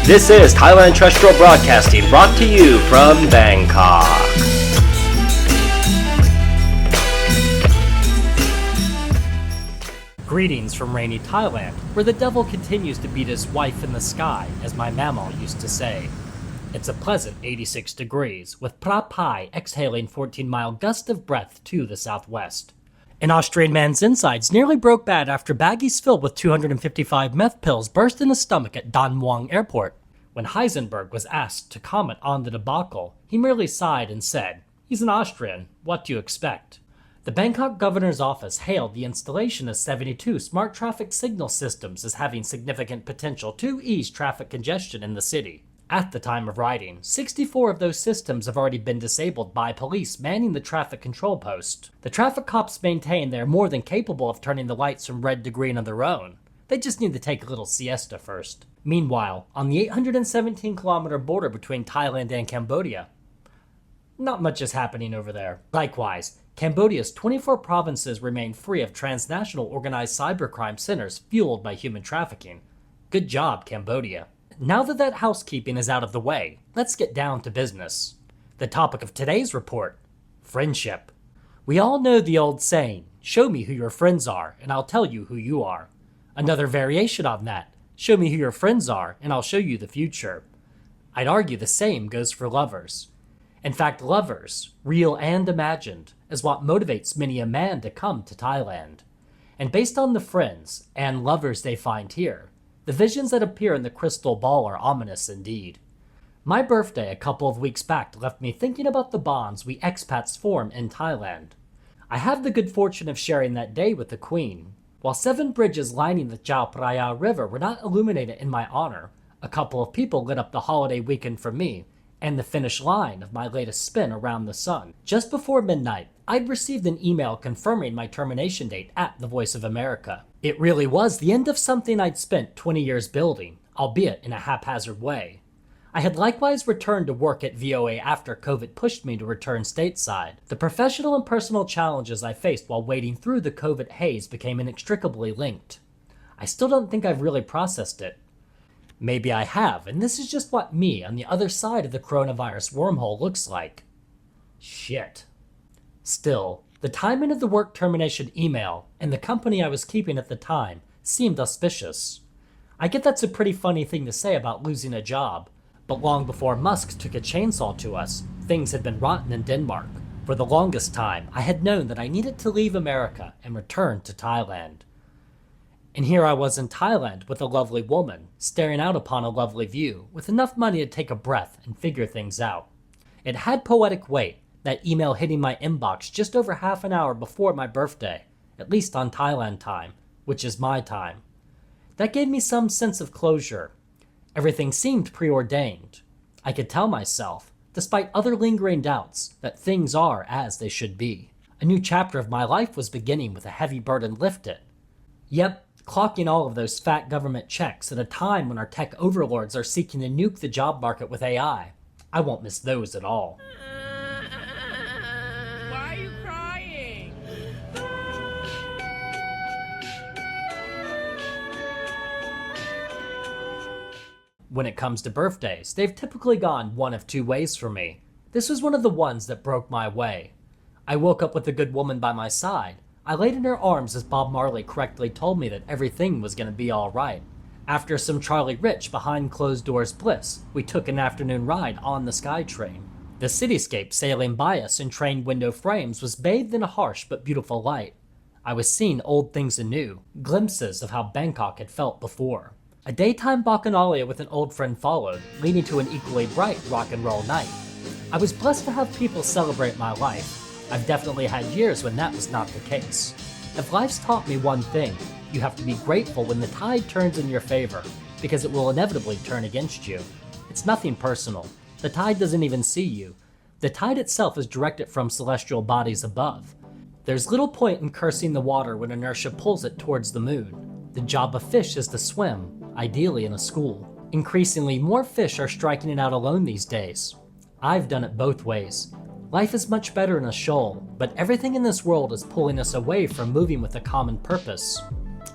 This is Thailand Terrestrial Broadcasting, brought to you from Bangkok. Greetings from rainy Thailand, where the devil continues to beat his wife in the sky, as my mama used to say. It's a pleasant 86 degrees, with Phra Pai exhaling 14-mile gust of breath to the southwest. An Austrian man's insides nearly broke bad after baggies filled with 255 meth pills burst in his stomach at Dan Muang Airport. When Heisenberg was asked to comment on the debacle, he merely sighed and said, "He's an Austrian, what do you expect?" The Bangkok governor's office hailed the installation of 72 smart traffic signal systems as having significant potential to ease traffic congestion in the city. At the time of writing, 64 of those systems have already been disabled by police manning the traffic control post. The traffic cops maintain they are more than capable of turning the lights from red to green on their own. They just need to take a little siesta first. Meanwhile, on the 817-kilometer border between Thailand and Cambodia, not much is happening over there. Likewise, Cambodia's 24 provinces remain free of transnational organized cybercrime centers fueled by human trafficking. Good job, Cambodia. Now that housekeeping is out of the way, let's get down to business. The topic of today's report: friendship. We all know the old saying, show me who your friends are, and I'll tell you who you are. Another variation on that, show me who your friends are, and I'll show you the future. I'd argue the same goes for lovers. In fact, lovers, real and imagined, is what motivates many a man to come to Thailand. And based on the friends and lovers they find here, the visions that appear in the crystal ball are ominous indeed. My birthday a couple of weeks back left me thinking about the bonds we expats form in Thailand. I have the good fortune of sharing that day with the Queen. While 7 bridges lining the Chao Phraya River were not illuminated in my honor, a couple of people lit up the holiday weekend for me and the finish line of my latest spin around the sun. Just before midnight, I'd received an email confirming my termination date at the Voice of America. It really was the end of something I'd spent 20 years building, albeit in a haphazard way. I had likewise returned to work at VOA after COVID pushed me to return stateside. The professional and personal challenges I faced while wading through the COVID haze became inextricably linked. I still don't think I've really processed it. Maybe I have, and this is just what me on the other side of the coronavirus wormhole looks like. Shit. Still, the timing of the work termination email and the company I was keeping at the time seemed auspicious. I get that's a pretty funny thing to say about losing a job, but long before Musk took a chainsaw to us, things had been rotten in Denmark. For the longest time, I had known that I needed to leave America and return to Thailand. And here I was in Thailand with a lovely woman, staring out upon a lovely view, with enough money to take a breath and figure things out. It had poetic weight, that email hitting my inbox just over half an hour before my birthday, at least on Thailand time, which is my time. That gave me some sense of closure. Everything seemed preordained. I could tell myself, despite other lingering doubts, that things are as they should be. A new chapter of my life was beginning with a heavy burden lifted. Yep, clocking all of those fat government checks at a time when our tech overlords are seeking to nuke the job market with AI. I won't miss those at all. Why are you crying? When it comes to birthdays, they've typically gone one of two ways for me. This was one of the ones that broke my way. I woke up with a good woman by my side. I laid in her arms as Bob Marley correctly told me that everything was going to be alright. After some Charlie Rich behind closed doors bliss, we took an afternoon ride on the SkyTrain. The cityscape sailing by us in train window frames was bathed in a harsh but beautiful light. I was seeing old things anew, glimpses of how Bangkok had felt before. A daytime bacchanalia with an old friend followed, leading to an equally bright rock and roll night. I was blessed to have people celebrate my life. I've definitely had years when that was not the case. If life's taught me one thing, you have to be grateful when the tide turns in your favor, because it will inevitably turn against you. It's nothing personal. The tide doesn't even see you. The tide itself is directed from celestial bodies above. There's little point in cursing the water when inertia pulls it towards the moon. The job of fish is to swim, ideally in a school. Increasingly, more fish are striking it out alone these days. I've done it both ways. Life is much better in a shoal, but everything in this world is pulling us away from moving with a common purpose.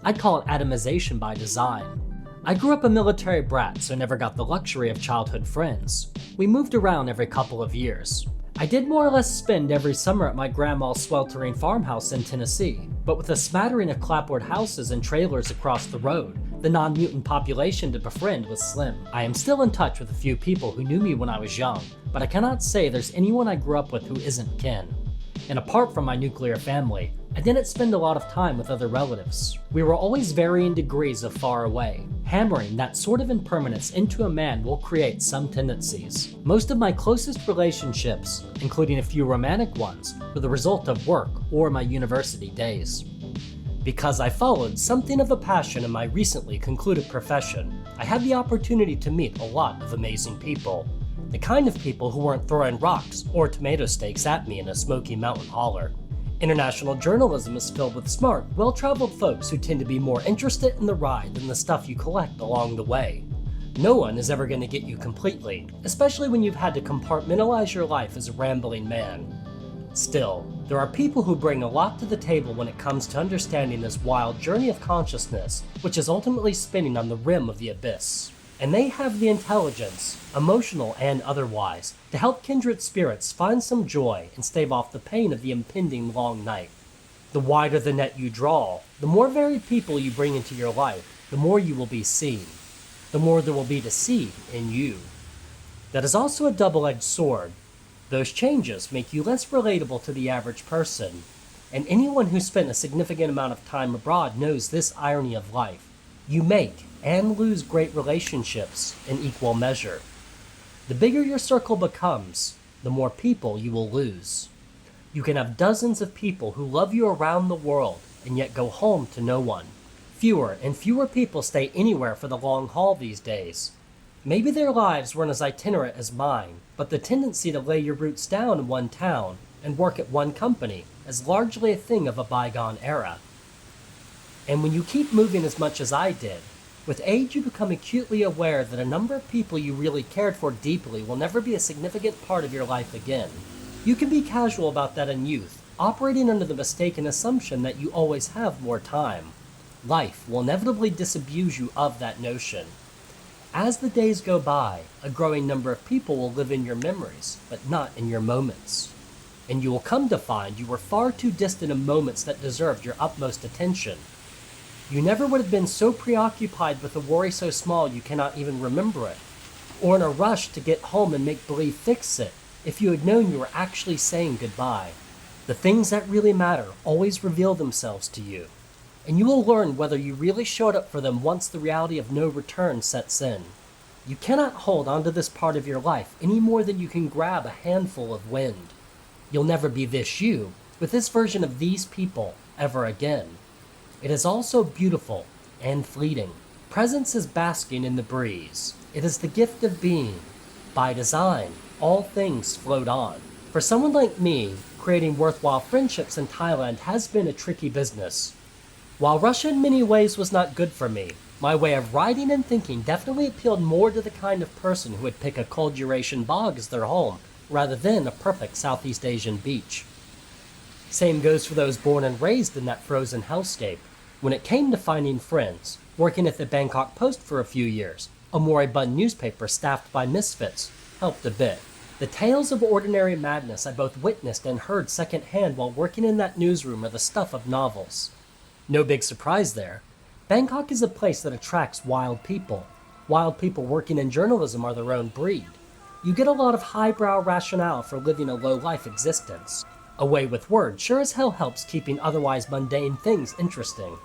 I'd call it atomization by design. I grew up a military brat, so never got the luxury of childhood friends. We moved around every couple of years. I did more or less spend every summer at my grandma's sweltering farmhouse in Tennessee, but with a smattering of clapboard houses and trailers across the road, the non-mutant population to befriend was slim. I am still in touch with a few people who knew me when I was young, but I cannot say there's anyone I grew up with who isn't kin. And apart from my nuclear family, I didn't spend a lot of time with other relatives. We were always varying degrees of far away. Hammering that sort of impermanence into a man will create some tendencies. Most of my closest relationships, including a few romantic ones, were the result of work or my university days. Because I followed something of a passion in my recently concluded profession, I had the opportunity to meet a lot of amazing people. The kind of people who weren't throwing rocks or tomato stakes at me in a Smoky Mountain holler. International journalism is filled with smart, well-traveled folks who tend to be more interested in the ride than the stuff you collect along the way. No one is ever going to get you completely, especially when you've had to compartmentalize your life as a rambling man. Still, there are people who bring a lot to the table when it comes to understanding this wild journey of consciousness, which is ultimately spinning on the rim of the abyss. And they have the intelligence, emotional and otherwise, to help kindred spirits find some joy and stave off the pain of the impending long night. The wider the net you draw, the more varied people you bring into your life, the more you will be seen. The more there will be to see in you. That is also a double-edged sword. Those changes make you less relatable to the average person, and anyone who spent a significant amount of time abroad knows this irony of life. You make and lose great relationships in equal measure. The bigger your circle becomes, the more people you will lose. You can have dozens of people who love you around the world and yet go home to no one. Fewer and fewer people stay anywhere for the long haul these days. Maybe their lives weren't as itinerant as mine, but the tendency to lay your roots down in one town and work at one company is largely a thing of a bygone era. And when you keep moving as much as I did, with age you become acutely aware that a number of people you really cared for deeply will never be a significant part of your life again. You can be casual about that in youth, operating under the mistaken assumption that you always have more time. Life will inevitably disabuse you of that notion. As the days go by, a growing number of people will live in your memories, but not in your moments. And you will come to find you were far too distant in moments that deserved your utmost attention. You never would have been so preoccupied with a worry so small you cannot even remember it, or in a rush to get home and make believe fix it, if you had known you were actually saying goodbye. The things that really matter always reveal themselves to you, and you will learn whether you really showed up for them once the reality of no return sets in. You cannot hold onto this part of your life any more than you can grab a handful of wind. You'll never be this you, with this version of these people, ever again. It is also beautiful and fleeting. Presence is basking in the breeze. It is the gift of being. By design, all things float on. For someone like me, creating worthwhile friendships in Thailand has been a tricky business. While Russia in many ways was not good for me, my way of writing and thinking definitely appealed more to the kind of person who would pick a cold Eurasian bog as their home, rather than a perfect Southeast Asian beach. Same goes for those born and raised in that frozen hellscape. When it came to finding friends, working at the Bangkok Post for a few years, a moribund newspaper staffed by misfits, helped a bit. The tales of ordinary madness I both witnessed and heard secondhand while working in that newsroom are the stuff of novels. No big surprise there. Bangkok is a place that attracts wild people. Wild people working in journalism are their own breed. You get a lot of highbrow rationale for living a low-life existence. A way with words sure as hell helps keeping otherwise mundane things interesting.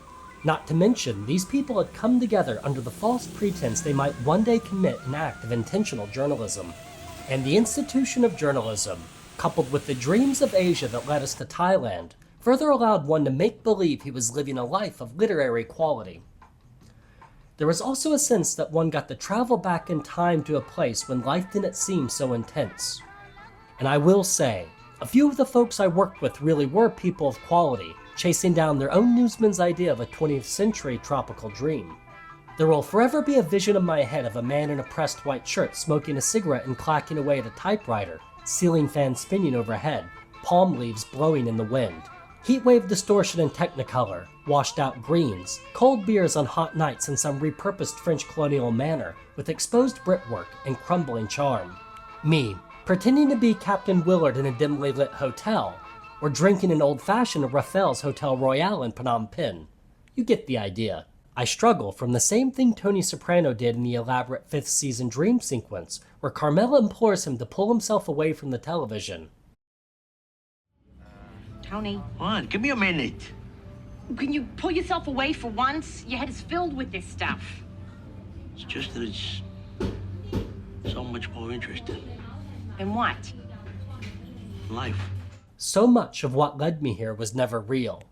Not to mention, these people had come together under the false pretense they might one day commit an act of intentional journalism. And the institution of journalism, coupled with the dreams of Asia that led us to Thailand, further allowed one to make believe he was living a life of literary quality. There was also a sense that one got to travel back in time to a place when life didn't seem so intense. And I will say, a few of the folks I worked with really were people of quality, chasing down their own newsman's idea of a 20th century tropical dream. There will forever be a vision in my head of a man in a pressed white shirt smoking a cigarette and clacking away at a typewriter, ceiling fan spinning overhead, palm leaves blowing in the wind. Heatwave distortion in Technicolor, washed out greens, cold beers on hot nights in some repurposed French colonial manor with exposed brickwork and crumbling charm. Me, pretending to be Captain Willard in a dimly lit hotel, or drinking an old-fashioned at Raphael's Hotel Royale in Phnom Penh. You get the idea. I struggle from the same thing Tony Soprano did in the elaborate 5th season dream sequence, where Carmela implores him to pull himself away from the television. Tony, What? Give me a minute. can you pull yourself away for once? Your head is filled with this stuff. It's just that it's so much more interesting. Then what? Life. So much of what led me here was never real.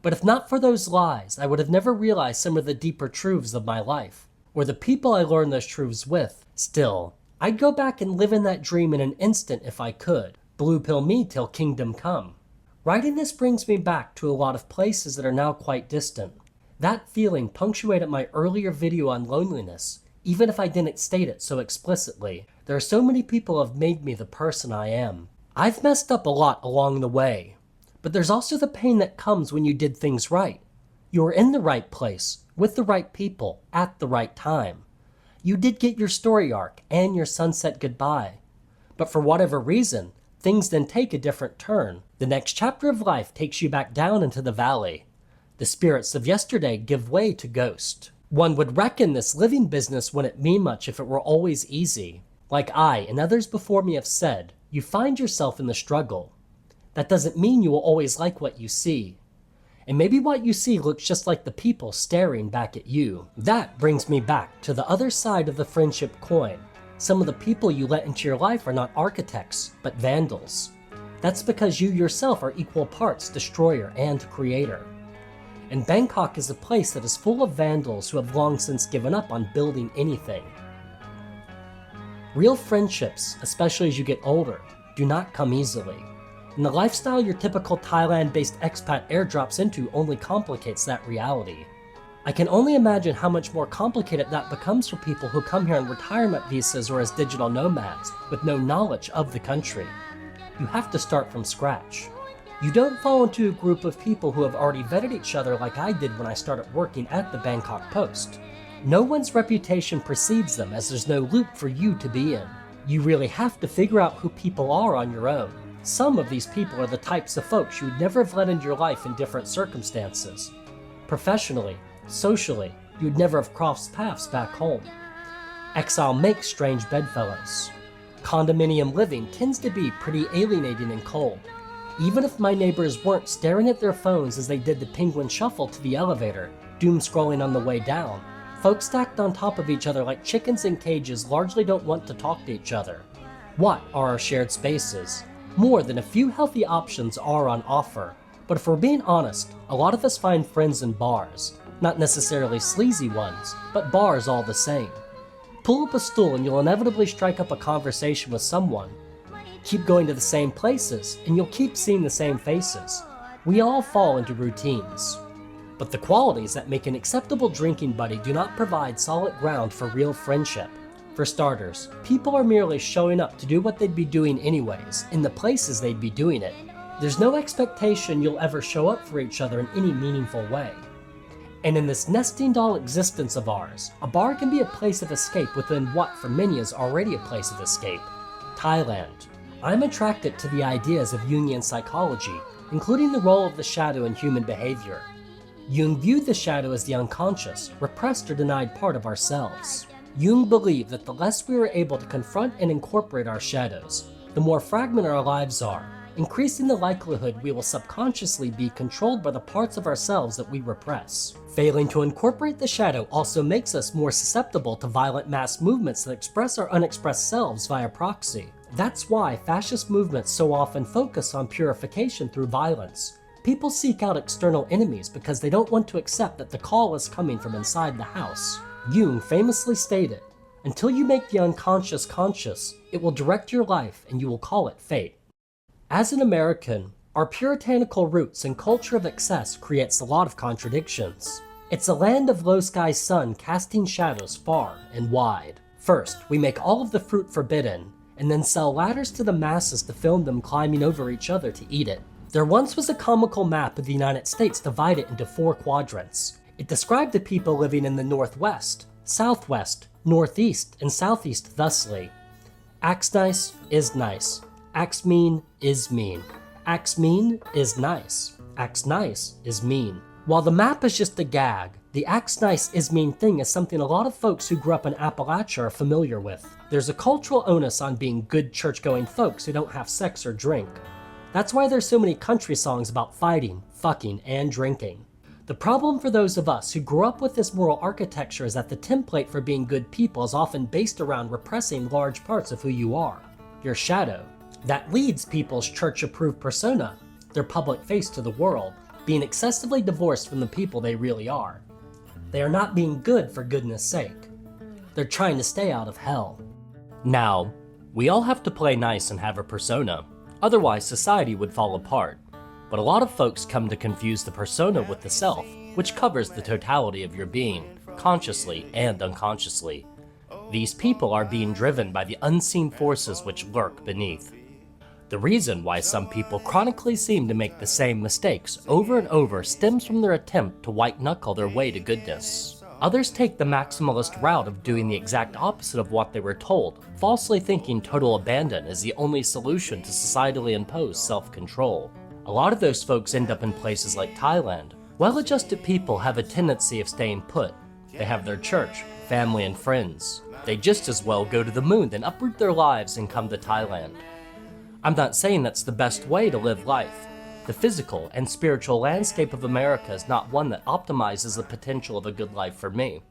But if not for those lies, I would have never realized some of the deeper truths of my life, or the people I learned those truths with. Still, I'd go back and live in that dream in an instant if I could. Blue pill me till kingdom come. Writing this brings me back to a lot of places that are now quite distant. That feeling punctuated my earlier video on loneliness, even if I didn't state it so explicitly. There are so many people who have made me the person I am. I've messed up a lot along the way, but there's also the pain that comes when you did things right. You were in the right place, with the right people, at the right time. You did get your story arc and your sunset goodbye. But for whatever reason, things then take a different turn. The next chapter of life takes you back down into the valley. The spirits of yesterday give way to ghost. One would reckon this living business wouldn't mean much if it were always easy. Like I and others before me have said, you find yourself in the struggle. That doesn't mean you will always like what you see. And maybe what you see looks just like the people staring back at you. That brings me back to the other side of the friendship coin. Some of the people you let into your life are not architects, but vandals. That's because you yourself are equal parts destroyer and creator. And Bangkok is a place that is full of vandals who have long since given up on building anything. Real friendships, especially as you get older, do not come easily. And the lifestyle your typical Thailand-based expat airdrops into only complicates that reality. I can only imagine how much more complicated that becomes for people who come here on retirement visas or as digital nomads with no knowledge of the country. You have to start from scratch. You don't fall into a group of people who have already vetted each other like I did when I started working at the Bangkok Post. No one's reputation precedes them, as there's no loop for you to be in. You really have to figure out who people are on your own. Some of these people are the types of folks you would never have let into your life in different circumstances. Professionally, socially, you'd never have crossed paths back home. Exile makes strange bedfellows. Condominium living tends to be pretty alienating and cold. Even if my neighbors weren't staring at their phones as they did the penguin shuffle to the elevator, doom scrolling on the way down, folks stacked on top of each other like chickens in cages largely don't want to talk to each other. What are our shared spaces? More than a few healthy options are on offer, but if we're being honest, a lot of us find friends in bars. Not necessarily sleazy ones, but bars all the same. Pull up a stool and you'll inevitably strike up a conversation with someone. Keep going to the same places and you'll keep seeing the same faces. We all fall into routines. But the qualities that make an acceptable drinking buddy do not provide solid ground for real friendship. For starters, people are merely showing up to do what they'd be doing anyways, in the places they'd be doing it. There's no expectation you'll ever show up for each other in any meaningful way. And in this nesting doll existence of ours, a bar can be a place of escape within what for many is already a place of escape. Thailand. I'm attracted to the ideas of Jungian psychology, including the role of the shadow in human behavior. Jung viewed the shadow as the unconscious, repressed or denied part of ourselves. Jung believed that the less we were able to confront and incorporate our shadows, the more fragmented our lives are, increasing the likelihood we will subconsciously be controlled by the parts of ourselves that we repress. Failing to incorporate the shadow also makes us more susceptible to violent mass movements that express our unexpressed selves via proxy. That's why fascist movements so often focus on purification through violence. People seek out external enemies because they don't want to accept that the call is coming from inside the house. Jung famously stated, "Until you make the unconscious conscious, it will direct your life and you will call it fate." As an American, our puritanical roots and culture of excess creates a lot of contradictions. It's a land of low sky sun casting shadows far and wide. First, we make all of the fruit forbidden, and then sell ladders to the masses to film them climbing over each other to eat it. There once was a comical map of the United States divided into 4 quadrants. It described the people living in the Northwest, Southwest, Northeast, and Southeast thusly. Axe nice is nice. Axe mean is mean. Axe mean is nice. Axe nice is mean. While the map is just a gag, the axe nice is mean thing is something a lot of folks who grew up in Appalachia are familiar with. There's a cultural onus on being good church-going folks who don't have sex or drink. That's why there's so many country songs about fighting, fucking, and drinking. The problem for those of us who grew up with this moral architecture is that the template for being good people is often based around repressing large parts of who you are, your shadow. That leads people's church-approved persona, their public face to the world, being excessively divorced from the people they really are. They are not being good for goodness sake. They're trying to stay out of hell. Now, we all have to play nice and have a persona. Otherwise, society would fall apart. But a lot of folks come to confuse the persona with the self, which covers the totality of your being, consciously and unconsciously. These people are being driven by the unseen forces which lurk beneath. The reason why some people chronically seem to make the same mistakes over and over stems from their attempt to white-knuckle their way to goodness. Others take the maximalist route of doing the exact opposite of what they were told, falsely thinking total abandon is the only solution to societally imposed self-control. A lot of those folks end up in places like Thailand. Well-adjusted people have a tendency of staying put. They have their church, family, and friends. They just as well go to the moon than uproot their lives and come to Thailand. I'm not saying that's the best way to live life. The physical and spiritual landscape of America is not one that optimizes the potential of a good life for me.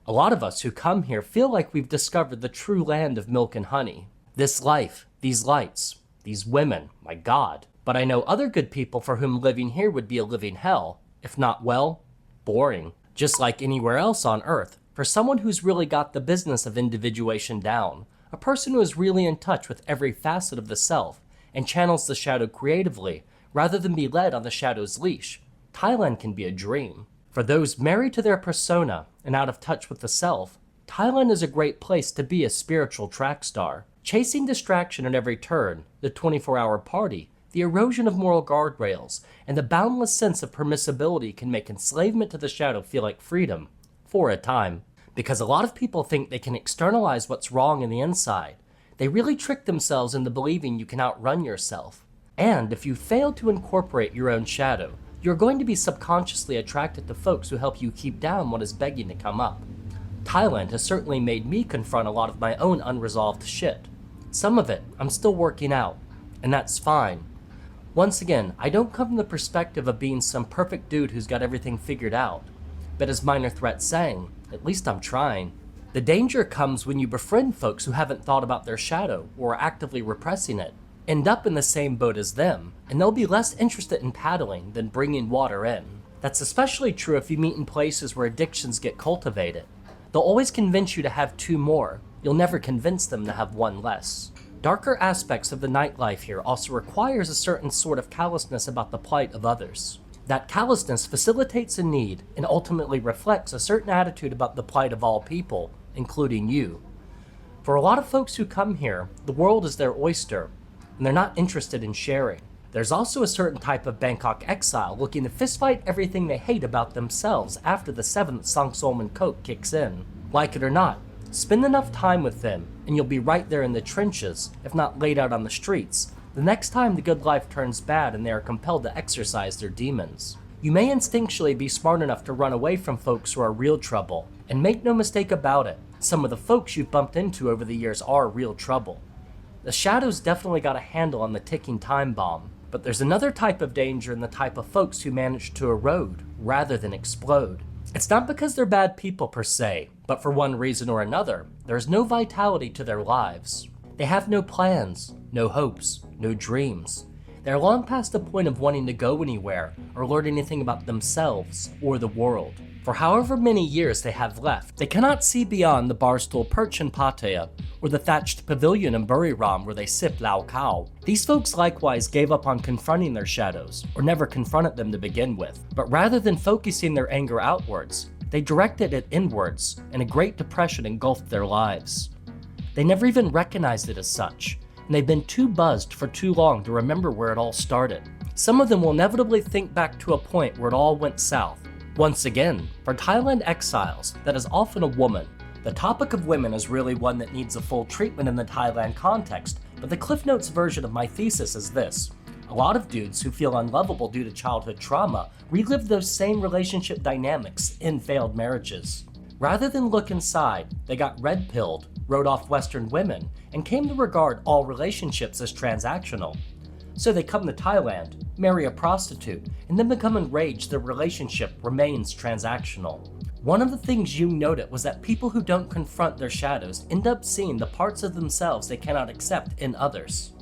A lot of us who come here feel like we've discovered the true land of milk and honey. This life, these lights, these women, my God. But I know other good people for whom living here would be a living hell, if not, well, boring. Just like anywhere else on Earth, for someone who's really got the business of individuation down, a person who is really in touch with every facet of the self and channels the shadow creatively, rather than be led on the shadow's leash, Thailand can be a dream. For those married to their persona and out of touch with the self, Thailand is a great place to be a spiritual track star. Chasing distraction at every turn, the 24-hour party, the erosion of moral guardrails, and the boundless sense of permissibility can make enslavement to the shadow feel like freedom, for a time. Because a lot of people think they can externalize what's wrong in the inside. They really trick themselves into believing you can outrun yourself. And if you fail to incorporate your own shadow, you're going to be subconsciously attracted to folks who help you keep down what is begging to come up. Thailand has certainly made me confront a lot of my own unresolved shit. Some of it I'm still working out, and that's fine. Once again, I don't come from the perspective of being some perfect dude who's got everything figured out. But as Minor Threat sang, at least I'm trying. The danger comes when you befriend folks who haven't thought about their shadow or are actively repressing it. End up in the same boat as them, and they'll be less interested in paddling than bringing water in. That's especially true if you meet in places where addictions get cultivated. They'll always convince you to have 2 more. You'll never convince them to have 1 less. Darker aspects of the nightlife here also requires a certain sort of callousness about the plight of others. That callousness facilitates a need and ultimately reflects a certain attitude about the plight of all people, including you. For a lot of folks who come here, the world is their oyster, and they're not interested in sharing. There's also a certain type of Bangkok exile looking to fistfight everything they hate about themselves after the 7th Sangsolman Coke kicks in. Like it or not, spend enough time with them, and you'll be right there in the trenches, if not laid out on the streets, the next time the good life turns bad and they are compelled to exercise their demons. You may instinctually be smart enough to run away from folks who are real trouble, and make no mistake about it, some of the folks you've bumped into over the years are real trouble. The shadow's definitely got a handle on the ticking time bomb, but there's another type of danger in the type of folks who manage to erode rather than explode. It's not because they're bad people per se, but for one reason or another, there's no vitality to their lives. They have no plans, no hopes, no dreams. They're long past the point of wanting to go anywhere or learn anything about themselves or the world. For however many years they have left, they cannot see beyond the barstool perch in Pattaya or the thatched pavilion in Buriram where they sip Lao Khao. These folks likewise gave up on confronting their shadows, or never confronted them to begin with. But rather than focusing their anger outwards, they directed it inwards, and a Great Depression engulfed their lives. They never even recognized it as such, and they've been too buzzed for too long to remember where it all started. Some of them will inevitably think back to a point where it all went south. Once again, for Thailand exiles, that is often a woman. The topic of women is really one that needs a full treatment in the Thailand context, but the Cliff Notes version of my thesis is this. A lot of dudes who feel unlovable due to childhood trauma relive those same relationship dynamics in failed marriages. Rather than look inside, they got red-pilled, wrote off Western women, and came to regard all relationships as transactional. So they come to Thailand, marry a prostitute, and then become enraged their relationship remains transactional. One of the things Jung noted was that people who don't confront their shadows end up seeing the parts of themselves they cannot accept in others.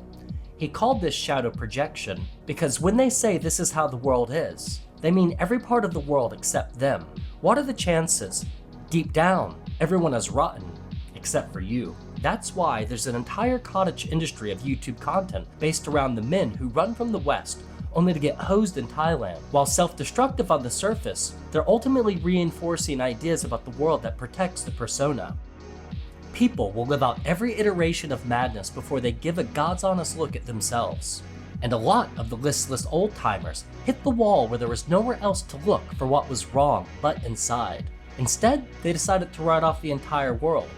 He called this shadow projection because when they say this is how the world is, they mean every part of the world except them. What are the chances? Deep down, everyone is rotten, except for you. That's why there's an entire cottage industry of YouTube content based around the men who run from the West only to get hosed in Thailand. While self-destructive on the surface, they're ultimately reinforcing ideas about the world that protects the persona. People will live out every iteration of madness before they give a God's honest look at themselves. And a lot of the listless old-timers hit the wall where there was nowhere else to look for what was wrong but inside. Instead, they decided to write off the entire world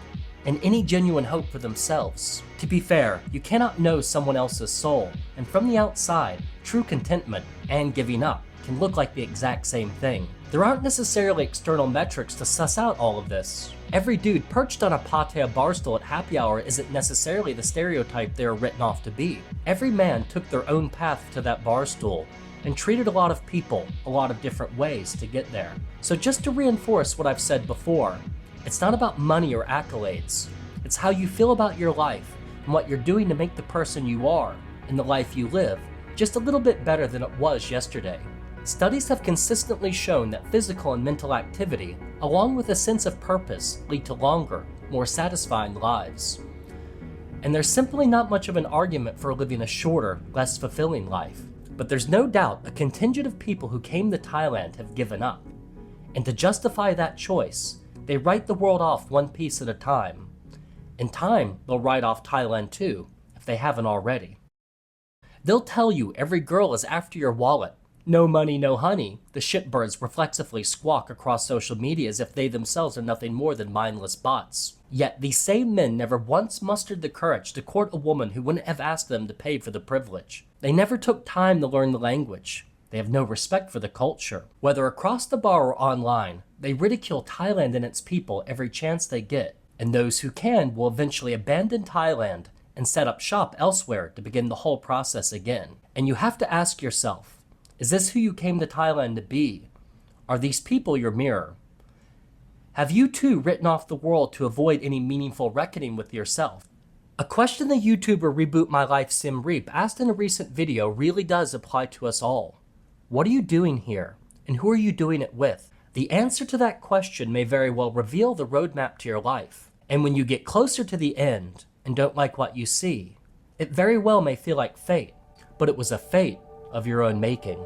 and any genuine hope for themselves. To be fair, you cannot know someone else's soul, and from the outside, true contentment and giving up can look like the exact same thing. There aren't necessarily external metrics to suss out all of this. Every dude perched on a pattaya barstool at happy hour isn't necessarily the stereotype they are written off to be. Every man took their own path to that barstool and treated a lot of people a lot of different ways to get there. So just to reinforce what I've said before, it's not about money or accolades. It's how you feel about your life and what you're doing to make the person you are and the life you live just a little bit better than it was yesterday. Studies have consistently shown that physical and mental activity, along with a sense of purpose, lead to longer, more satisfying lives. And there's simply not much of an argument for living a shorter, less fulfilling life. But there's no doubt a contingent of people who came to Thailand have given up. And to justify that choice, they write the world off one piece at a time. In time, they'll write off Thailand too, if they haven't already. They'll tell you every girl is after your wallet. No money, no honey, the shitbirds reflexively squawk across social media as if they themselves are nothing more than mindless bots. Yet these same men never once mustered the courage to court a woman who wouldn't have asked them to pay for the privilege. They never took time to learn the language. They have no respect for the culture. Whether across the bar or online, they ridicule Thailand and its people every chance they get. And those who can will eventually abandon Thailand and set up shop elsewhere to begin the whole process again. And you have to ask yourself, is this who you came to Thailand to be? Are these people your mirror? Have you too written off the world to avoid any meaningful reckoning with yourself? A question the YouTuber Reboot My Life Sim Reap asked in a recent video really does apply to us all. What are you doing here? And who are you doing it with? The answer to that question may very well reveal the roadmap to your life. And when you get closer to the end and don't like what you see, it very well may feel like fate, but it was a fate of your own making.